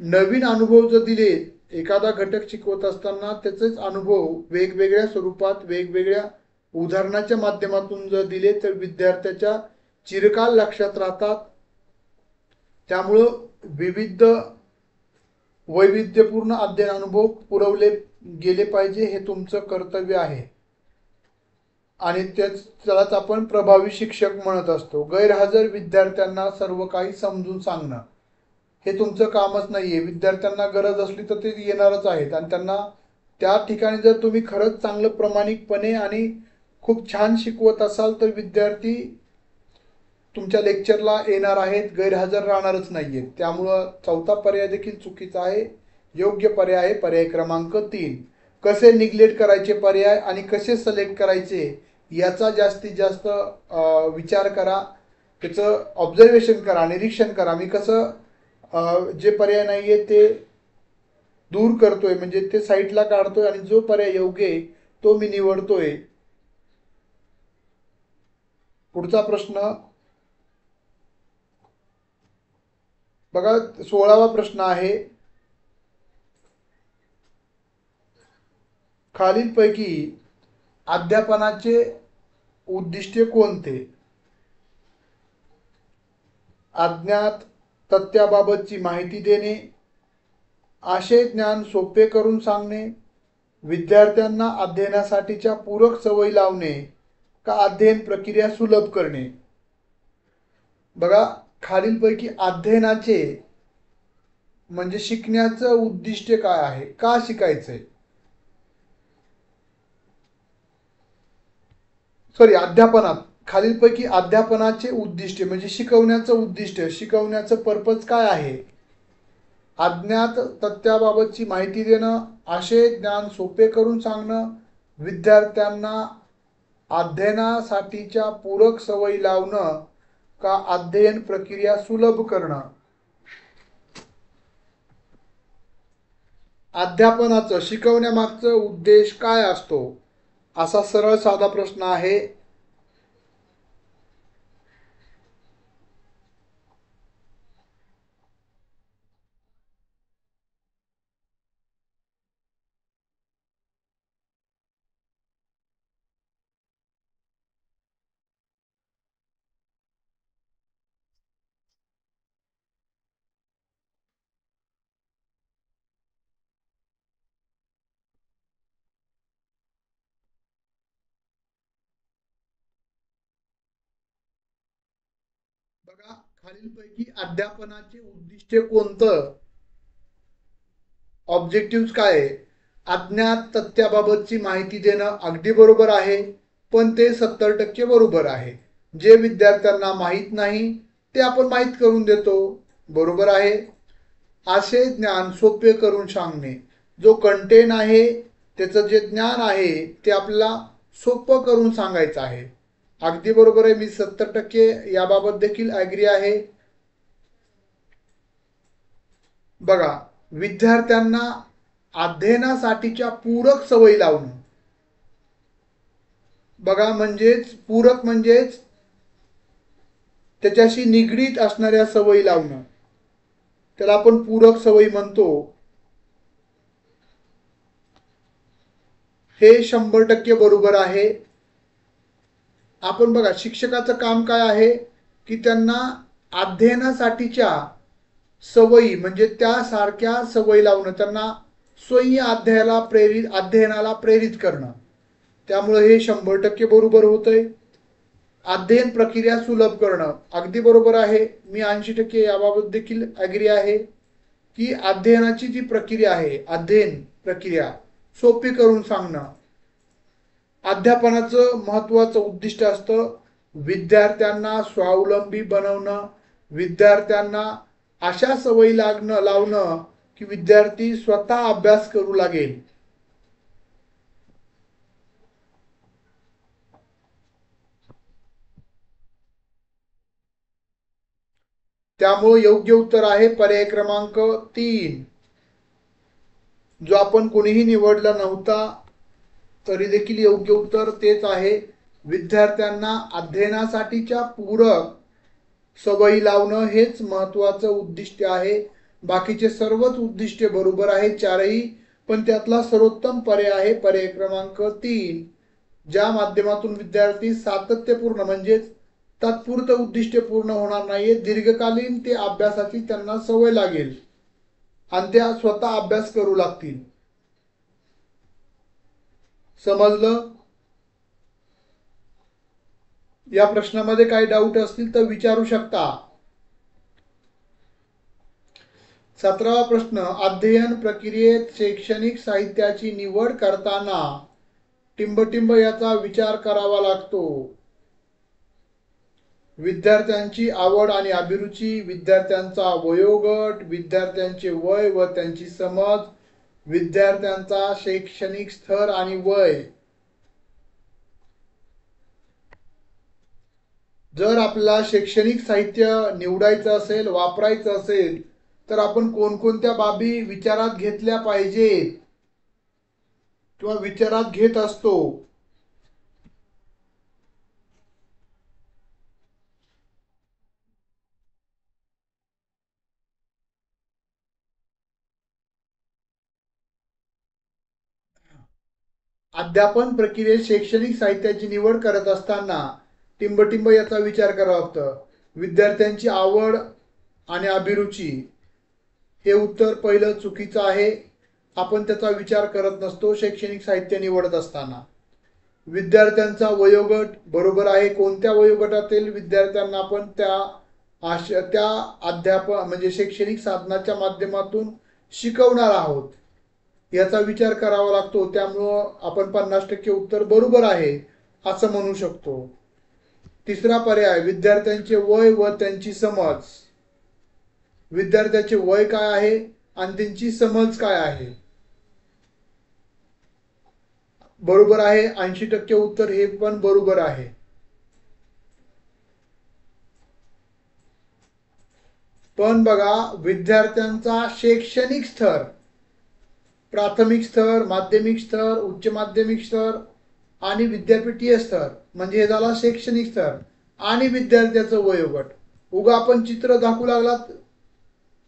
नवीन अनुभव जर दिले, एखादा घटक शिकवत असताना त्याचेच अनुभव वेगवेगळ्या स्वरूपात वेगवेगळ्या उदाहरणाच्या माध्यमातून जर दिले तर विद्यार्थ्याच्या चिरकाल लक्षात राहतात. त्यामुळं वैविध्यपूर्ण अध्ययन अनुभव पुरवले गेले पाहिजे, हे तुमचं कर्तव्य आहे आणि त्यालाच आपण प्रभावी शिक्षक म्हणत असतो. गैरहजर विद्यार्थ्यांना सर्व काही समजून सांगणं हे तुमचं कामच नाहीये. विद्यार्थ्यांना गरज असली तर ते येणारच आहेत आणि त्यांना त्या ठिकाणी जर तुम्ही खरंच चांगलं प्रामाणिकपणे आणि खूप छान शिकवत असाल तर विद्यार्थी तुमच्या लेक्चरला येणार आहेत, गैरहजर राहणारच नाहीयेत. त्यामुळं चौथा पर्याय देखील चुकीचा आहे. योग्य पर्याय आहे पर्याय क्रमांक 3. कसे निग्लेक्ट करायचे पर्याय आणि कसे सिलेक्ट करायचे याचा जास्तीत जास्त विचार करा, त्याचं ऑब्झर्वेशन करा, निरीक्षण करा. मी कसं जे पर्याय नाहीये ते दूर करतोय, म्हणजे ते साईडला काढतोय आणि जो पर्याय योग्य आहे तो मी निवडतोय. पुढचा प्रश्न बघा, 16वा प्रश्न आहे. खालीलपैकी अध्यापनाचे उद्दिष्ट कोणते? अज्ञात तथ्याबाबतची माहिती देणे, आशय ज्ञान सोपे करून सांगणे, विद्यार्थ्यांना अध्ययनासाठीच्या पूरक सवयी लावणे का अध्ययन प्रक्रिया सुलभ करणे. बघा, खालीलपैकी अध्ययनाचे म्हणजे शिकण्याचं उद्दिष्ट काय आहे, का शिकायचंय, अध्यापनात खालीलपैकी अध्यापनाचे उद्दिष्ट म्हणजे शिकवण्याचं उद्दिष्ट, शिकवण्याचं पर्पज काय आहे. अज्ञात तथ्याबाबतची माहिती देणं, आशय ज्ञान सोपे करून सांगणं, विद्यार्थ्यांना अध्ययनासाठीच्या पूरक सवयी लावणं का अध्ययन प्रक्रिया सुलभ करणं. अध्यापनाचं शिकवण्यामागचं उद्देश काय असतो, असा सरळ साधा प्रश्न आहे. बघा, खालीलपैकी अध्यापनाचे उद्दिष्ट कोणतं, ऑब्जेक्टिव्ह काय आहे. अज्ञात तथ्याबाबतची माहिती देणं अगदी बरोबर आहे, पण ते 70% बरोबर आहे. जे विद्यार्थ्यांना माहीत नाही ते आपण माहीत करून देतो, बरोबर आहे. आशय ज्ञान सोपे करून सांगणे, जो कंटेन आहे त्याचं जे ज्ञान आहे ते आपल्याला सोपं करून सांगायचं आहे, अगदी बरोबर आहे. मी 70% याबाबत देखील ॲग्री आहे. बघा, विद्यार्थ्यांना अध्ययनासाठीच्या पूरक सवयी लावणं. बघा, म्हणजेच पूरक म्हणजेच त्याच्याशी निगडीत असणाऱ्या सवयी लावणं, त्याला आपण पूरक सवयी म्हणतो. हे 100% बरोबर आहे. आपण बघा, शिक्षकाचं काम काय आहे की त्यांना अध्ययनासाठीच्या सवयी म्हणजे त्यासारख्या सवयी लावणं, त्यांना स्वयं अध्ययनाला प्रेरित करणं. त्यामुळे हे 100% बरोबर होतंय. अध्ययन प्रक्रिया सुलभ करणं अगदी बरोबर आहे. मी 80% याबाबत देखील ॲग्री आहे की अध्ययनाची जी प्रक्रिया आहे, अध्ययन प्रक्रिया सोपी करून सांगणं. अध्यापनाचं महत्त्वाचं उद्दिष्ट असतं विद्यार्थ्यांना स्वावलंबी बनवणं, विद्यार्थ्यांना अशा सवयी लावणं की विद्यार्थी स्वतः अभ्यास करू लागेल. त्यामुळे योग्य उत्तर आहे पर्याय क्रमांक 3, जो आपण कोणीही निवडला नव्हता तरी देखील योग्य उत्तर तेच आहे. विद्यार्थ्यांना अध्ययनासाठीच्या पूरक सवयी लावणं हेच महत्त्वाचं उद्दिष्ट आहे. बाकीचे सर्वच उद्दिष्टे बरोबर आहे, चारही, पण त्यातला सर्वोत्तम पर्याय आहे पर्याय क्रमांक 3, ज्या माध्यमातून विद्यार्थी सातत्यपूर्ण म्हणजेच तात्पुरतं उद्दिष्ट पूर्ण होणार नाहीये, दीर्घकालीन ते अभ्यासाची त्यांना सवय लागेल आणि त्या स्वतः अभ्यास करू लागतील. समजलं? या प्रश्नामध्ये काही डाऊट असतील तर विचारू शकता. 17वा प्रश्न, अध्ययन प्रक्रियेत शैक्षणिक साहित्याची निवड करताना टिंबटिंब याचा विचार करावा लागतो. विद्यार्थ्यांची आवड आणि अभिरुची, विद्यार्थ्यांचा वयोगट, विद्यार्थ्यांचे वय व त्यांची समज, विद्यार्थ्यांचा शैक्षणिक स्तर आणि वय. जर आपल्याला शैक्षणिक साहित्य निवडायचं असेल, वापरायचं असेल, तर आपण कोणकोणत्या बाबी विचारात घेतल्या पाहिजेत किंवा विचारात घेत असतो. अध्यापन प्रक्रियेत शैक्षणिक साहित्याची निवड करत असताना टिंबटिंब याचा विचार करावा लागतो. विद्यार्थ्यांची आवड आणि अभिरुची, हे उत्तर पहिलं चुकीचं आहे. आपण त्याचा विचार करत नसतो शैक्षणिक साहित्य निवडत असताना. विद्यार्थ्यांचा वयोगट बरोबर आहे. कोणत्या वयोगटातील विद्यार्थ्यांना आपण त्या अध्यापन म्हणजे शैक्षणिक साधनाच्या माध्यमातून शिकवणार आहोत याचा विचार करावा लागतो. त्यामुळं आपण 50% उत्तर बरोबर आहे असं म्हणू शकतो. तिसरा पर्याय, विद्यार्थ्यांचे वय व त्यांची समज. विद्यार्थ्याचे वय काय आहे आणि त्यांची समज काय आहे? बरोबर आहे. 80% उत्तर हे पण बरोबर आहे. पण बघा, विद्यार्थ्यांचा शैक्षणिक स्तर, प्राथमिक स्तर, माध्यमिक स्तर, उच्च माध्यमिक स्तर आणि विद्यापीठीय स्तर, म्हणजे हे झाला शैक्षणिक स्तर आणि विद्यार्थ्याचं वयोगट. उगा आपण चित्र दाखवू लागलात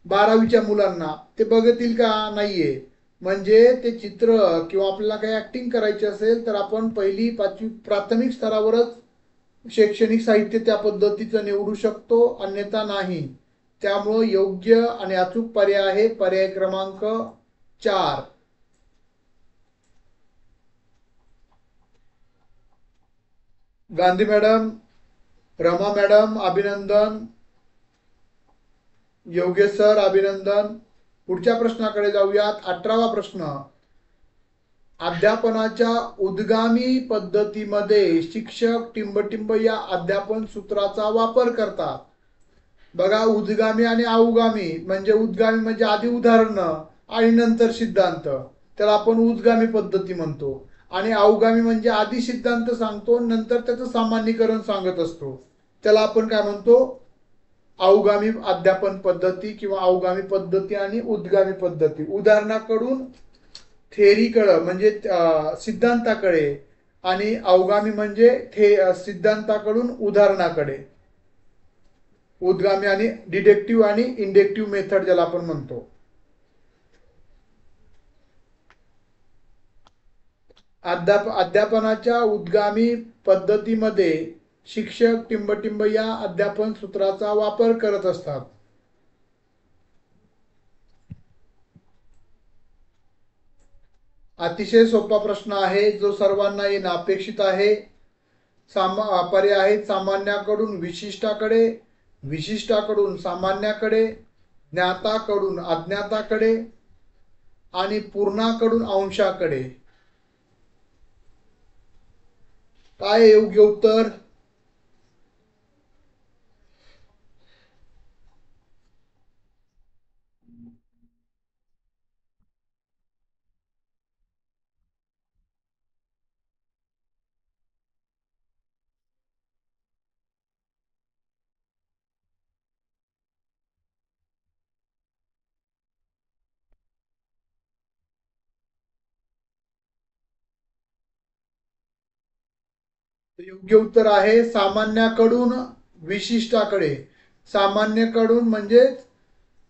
12वीच्या मुलांना, ते बघतील का? नाहीये. म्हणजे ते चित्र किंवा आपल्याला काही ऍक्टिंग करायची असेल तर आपण 1ली-5वी प्राथमिक स्तरावरच शैक्षणिक साहित्य त्या पद्धतीचं निवडू शकतो, अन्यथा नाही. त्यामुळं योग्य आणि अचूक पर्याय आहे पर्याय क्रमांक 4. गांधी मॅडम, रमा मॅडम, अभिनंदन. योगेश सर, अभिनंदन. पुढच्या प्रश्नाकडे जाऊयात. 18वा प्रश्न. अध्यापनाच्या उद्गामी पद्धतीमध्ये शिक्षक टिंबटिंब या अध्यापन सूत्राचा वापर करतात. बघा, उद्गामी आणि अवगामी, म्हणजे उद्गामी म्हणजे आधी उदाहरणं आणि नंतर सिद्धांत, त्याला आपण उद्गामी पद्धती म्हणतो. आणि अवगामी म्हणजे आधी सिद्धांत सांगतो नंतर त्याचं सामान्यीकरण सांगत असतो, त्याला आपण काय म्हणतो? अवगामी अध्यापन पद्धती किंवा अवगामी पद्धती आणि उद्गामी पद्धती. उदाहरणाकडून थेरीकडे म्हणजे सिद्धांताकडे, आणि अवगामी म्हणजे सिद्धांताकडून उदाहरणाकडे. उद्गामी आणि डिडक्टिव्ह आणि इंडक्टिव्ह मेथड ज्याला आपण म्हणतो. अध्यापनाच्या उद्गामी पद्धतीमध्ये शिक्षक टिंबटिंब या अध्यापन सूत्राचा वापर करत असतात. अतिशय सोपा प्रश्न आहे जो सर्वांना येणं अपेक्षित आहे. पर्याय आहेत सामान्याकडून विशिष्टाकडे, विशिष्टाकडून सामान्याकडे, ज्ञाताकडून अज्ञाताकडे आणि पूर्णाकडून अंशाकडे. काय योग्य उत्तर? योग्य उत्तर आहे सामान्याकडून विशिष्टाकडे. सामान्यकडून म्हणजे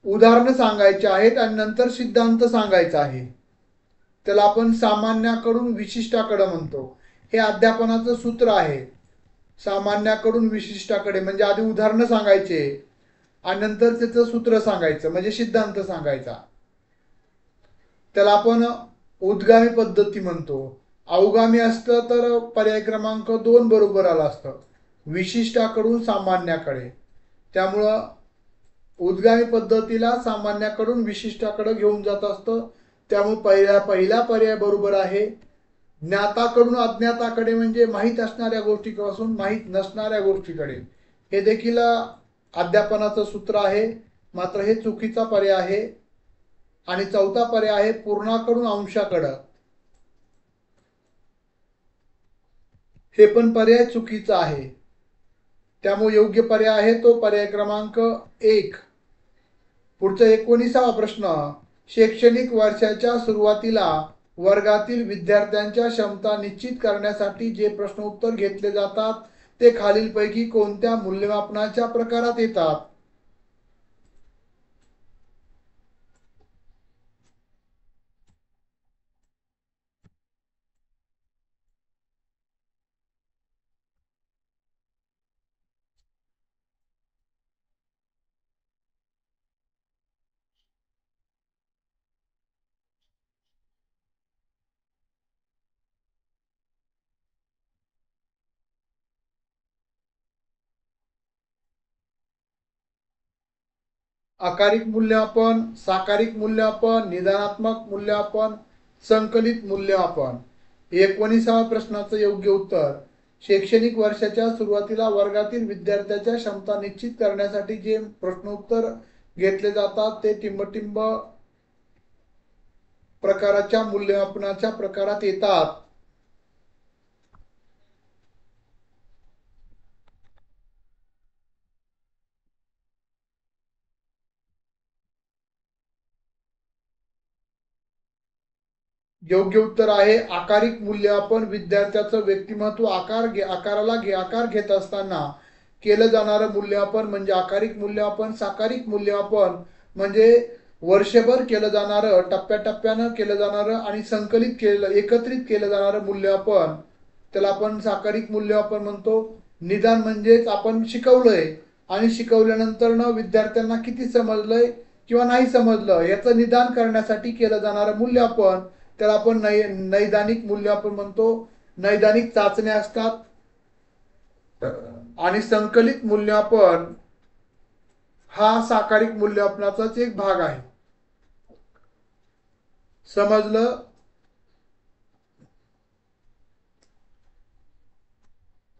उदाहरणं सांगायची आहेत आणि नंतर सिद्धांत सांगायचा आहे, त्याला आपण सामान्याकडून विशिष्टाकडे म्हणतो. हे अध्यापनाचं सूत्र आहे. सामान्याकडून विशिष्टाकडे म्हणजे आधी उदाहरणं सांगायचे आणि नंतर त्याचं सूत्र सांगायचं म्हणजे सिद्धांत सांगायचा, त्याला आपण उद्गामी पद्धती म्हणतो. अवगामी असतं तर पर्याय क्रमांक 2 बरोबर आला असतं, विशिष्टाकडून सामान्याकडे. त्यामुळं उद्गामी पद्धतीला सामान्याकडून विशिष्टाकडे घेऊन जात असतं. त्यामुळे पहिला पर्याय बरोबर आहे. ज्ञाताकडून अज्ञाताकडे म्हणजे माहीत असणाऱ्या गोष्टीपासून माहीत नसणाऱ्या गोष्टीकडे, हे देखील अध्यापनाचं सूत्र आहे, मात्र हे चुकीचा पर्याय आहे. आणि चौथा पर्याय आहे पूर्णाकडून अंशाकडं, हे पण पर्याय चुकीचा आहे. त्यामुळे योग्य पर्याय आहे तो पर्याय क्रमांक 1. पुढचा 19वा प्रश्न. शैक्षणिक वर्षाच्या सुरुवातीला वर्गातील विद्यार्थ्यांच्या क्षमता निश्चित करण्यासाठी जे प्रश्न उत्तर घेतले जातात ते खालीलपैकी कोणत्या मूल्यमापनाच्या प्रकारात येतात? आकारिक मूल्यमापन, साकारिक मूल्यमापन, निदानात्मक मूल्यमापन, संकलित मूल्यमापन. 19व्या प्रश्नाचं योग्य उत्तर, शैक्षणिक वर्षाच्या सुरुवातीला वर्गातील विद्यार्थ्याच्या क्षमता निश्चित करण्यासाठी जे प्रश्नोत्तर घेतले जातात ते टिंबटिंब प्रकाराच्या मूल्यमापनाच्या प्रकारात येतात. योग्य उत्तर आहे आकारिक मूल्यमापन. विद्यार्थ्याचं व्यक्तिमत्व आकार घेत असताना केलं जाणारं मूल्यमापन म्हणजे आकारिक मूल्यमापन. साकारिक मूल्यमापन म्हणजे वर्षभर केलं जाणारं, टप्प्याटप्प्यानं केलं जाणारं आणि एकत्रित केलं जाणारं मूल्यमापन, त्याला आपण साकारिक मूल्यमापन म्हणतो. निदान म्हणजेच आपण शिकवलंय आणि शिकवल्यानंतर विद्यार्थ्यांना किती समजलंय किंवा नाही समजलं याचं निदान करण्यासाठी केलं जाणारं मूल्यमापन, त्याला आपण नैदानिक मूल्यमापन म्हणतो. नैदानिक चाचण्या असतात. आणि संकलित मूल्यमापन हा साकारिक मूल्यमापनाचाच एक भाग आहे. समजलं?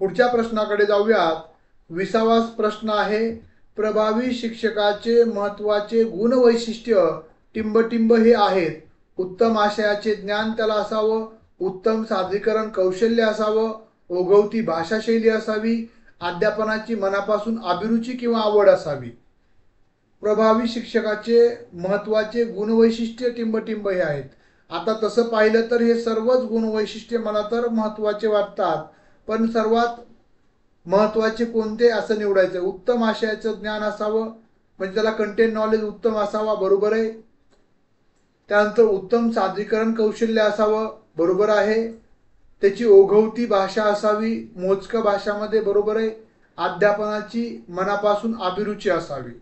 पुढच्या प्रश्नाकडे जाऊयात. 20वा प्रश्न आहे, प्रभावी शिक्षकाचे महत्वाचे गुणवैशिष्ट्य टिंबटिंब हे आहेत. उत्तम आशयाचे ज्ञान त्याला असावं, उत्तम सादरीकरण कौशल्य असावं, ओघवती भाषाशैली असावी, अध्यापनाची मनापासून अभिरुची किंवा आवड असावी. प्रभावी शिक्षकाचे महत्वाचे गुणवैशिष्ट्य टिंबटिंब हे आहेत. आता तसं पाहिलं तर हे सर्वच गुणवैशिष्ट्य मला तर महत्वाचे वाटतात, पण सर्वात महत्वाचे कोणते असं निवडायचं. उत्तम आशयाचं ज्ञान असावं म्हणजे त्याला कंटेंट नॉलेज उत्तम असावा, बरोबर आहे. त्यानंतर उत्तम सादरीकरण कौशल्य असावं, बरोबर आहे. त्याची ओघवती भाषा असावी, मोजक्या भाषामध्ये, बरोबर आहे. अध्यापनाची मनापासून अभिरुची असावी.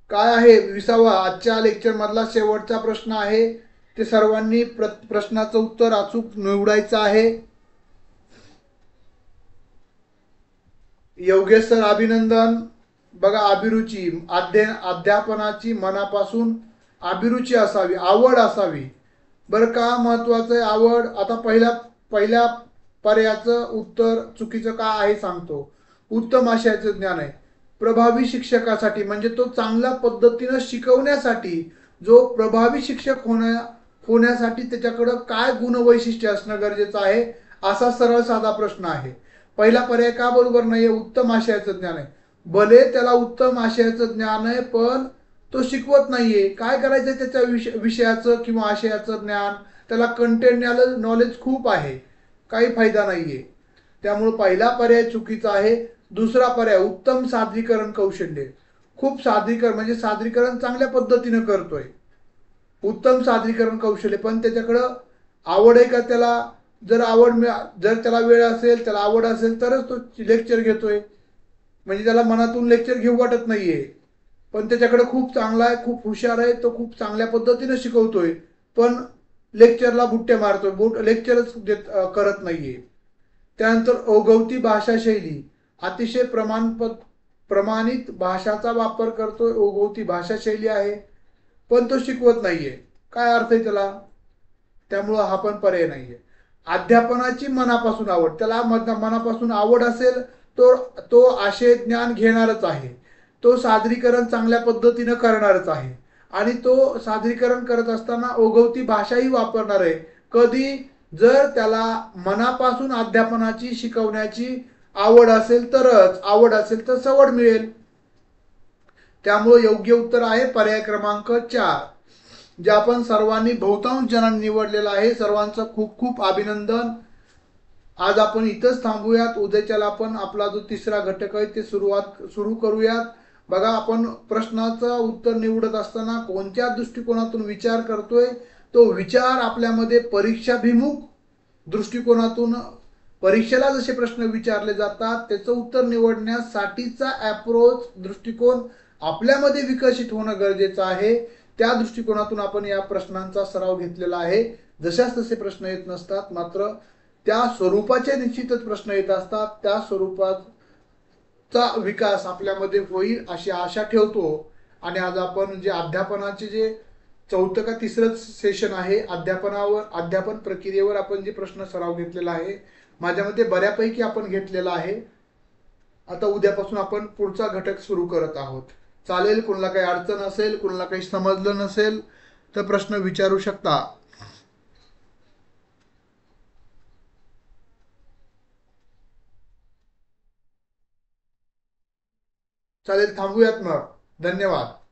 काय आहे 20वा आजच्या लेक्चर मधला शेवटचा प्रश्न आहे. ते सर्वांनी प्रश्नाचं उत्तर अचूक निवडायचं आहे. योगेश सर अभिनंदन. बघा, अभिरुची, अध्यापनाची मनापासून अभिरुची असावी, आवड असावी. बरं, का महत्वाचं आहे आवड? आता पहिल्या पर्यायाचं उत्तर चुकीचं का आहे सांगतो. उत्तम आशयाचं ज्ञान आहे. प्रभावी शिक्षकासाठी म्हणजे तो चांगल्या पद्धतीनं शिकवण्यासाठी, जो प्रभावी शिक्षक होण्यासाठी त्याच्याकडं काय गुणवैशिष्ट्य असणं गरजेचं आहे, असा सरळ साधा प्रश्न आहे. पहिला पर्याय का बरोबर नाहीये? उत्तम आशयाचं ज्ञान आहे. भले त्याला उत्तम आशयाचं ज्ञान आहे, पण तो शिकवत नाहीये. काय करायचं त्याच्या विषयाचं किंवा आशयाचं ज्ञान? त्याला कंटेंट नॉलेज खूप आहे, काही फायदा नाहीये. त्यामुळे पहिला पर्याय चुकीचा आहे. दुसरा पर्याय उत्तम सादरीकरण कौशल्य. खूप सादरीकरण म्हणजे सादरीकरण चांगल्या पद्धतीने करतोय, उत्तम सादरीकरण कौशल्य, पण त्याच्याकडं आवड आहे का? त्याला जर त्याला वेळ असेल, त्याला आवड असेल तरच तो लेक्चर घेतोय. म्हणजे त्याला मनातून लेक्चर घेऊ वाटत नाहीये, पण त्याच्याकडे खूप चांगला आहे, खूप हुशार आहे, तो खूप चांगल्या पद्धतीने शिकवतोय, पण लेक्चरला बुट्टे मारतोय, लेक्चरच करत नाहीये. त्यानंतर ओघवती भाषाशैली, अतिशय प्रमाणित भाषाचा वापर करतोय, ओघवती भाषाशैली आहे, पण तो शिकवत नाहीये. काय अर्थ आहे त्याला? त्यामुळं हा पण पर्याय नाहीये. अध्यापनाची मनापासून आवड, त्याला मनापासून आवड असेल तो आशय ज्ञान घेणारच आहे, तो सादरीकरण चांगल्या पद्धतीनं करणारच आहे, आणि तो सादरीकरण करत असताना ओघवती भाषाही वापरणार आहे. कधी? जर त्याला मनापासून अध्यापनाची शिकवण्याची आवड असेल तरच, आवड असेल तर सवड मिळेल. त्यामुळे योग्य उत्तर आहे पर्याय क्रमांक 4, जे आपण सर्वांनी बहुतांश जणांनी निवडलेलं आहे. सर्वांचं खूप खूप अभिनंदन. आज आपण इथंच थांबूयात. उद्याच्याला आपण आपला जो तिसरा घटक आहे ते सुरू करूयात. बघा, आपण प्रश्नाचं उत्तर निवडत असताना कोणत्या दृष्टिकोनातून विचार करतोय, तो विचार आपल्यामध्ये परीक्षाभिमुख दृष्टिकोनातून, परीक्षेला जसे प्रश्न विचारले जातात त्याचं उत्तर निवडण्यासाठीचा अप्रोच, दृष्टिकोन आपल्यामध्ये विकसित होणं गरजेचं आहे. त्या दृष्टिकोनातून आपण या प्रश्नांचा सराव घेतलेला आहे. जशाच तसे प्रश्न येत नसतात, मात्र त्या स्वरूपाचे निश्चितच प्रश्न येत असतात. त्या स्वरूपात चा विकास आपल्यामध्ये होईल अशी आशा ठेवतो. आणि आज आपण जे अध्यापनाचे जे चौथं का तिसरं सेशन आहे, अध्यापन प्रक्रियेवर आपण जे प्रश्न सराव घेतलेला आहे, माझ्या मते बऱ्यापैकी आपण घेतलेला आहे. आता उद्यापासून आपण पुढचा घटक सुरू करत आहोत. चालेल, कुणाला काही अडचण असेल, कुणाला काही समजलं नसेल तर प्रश्न विचारू शकता. चालेल, थांबूयात मग. धन्यवाद.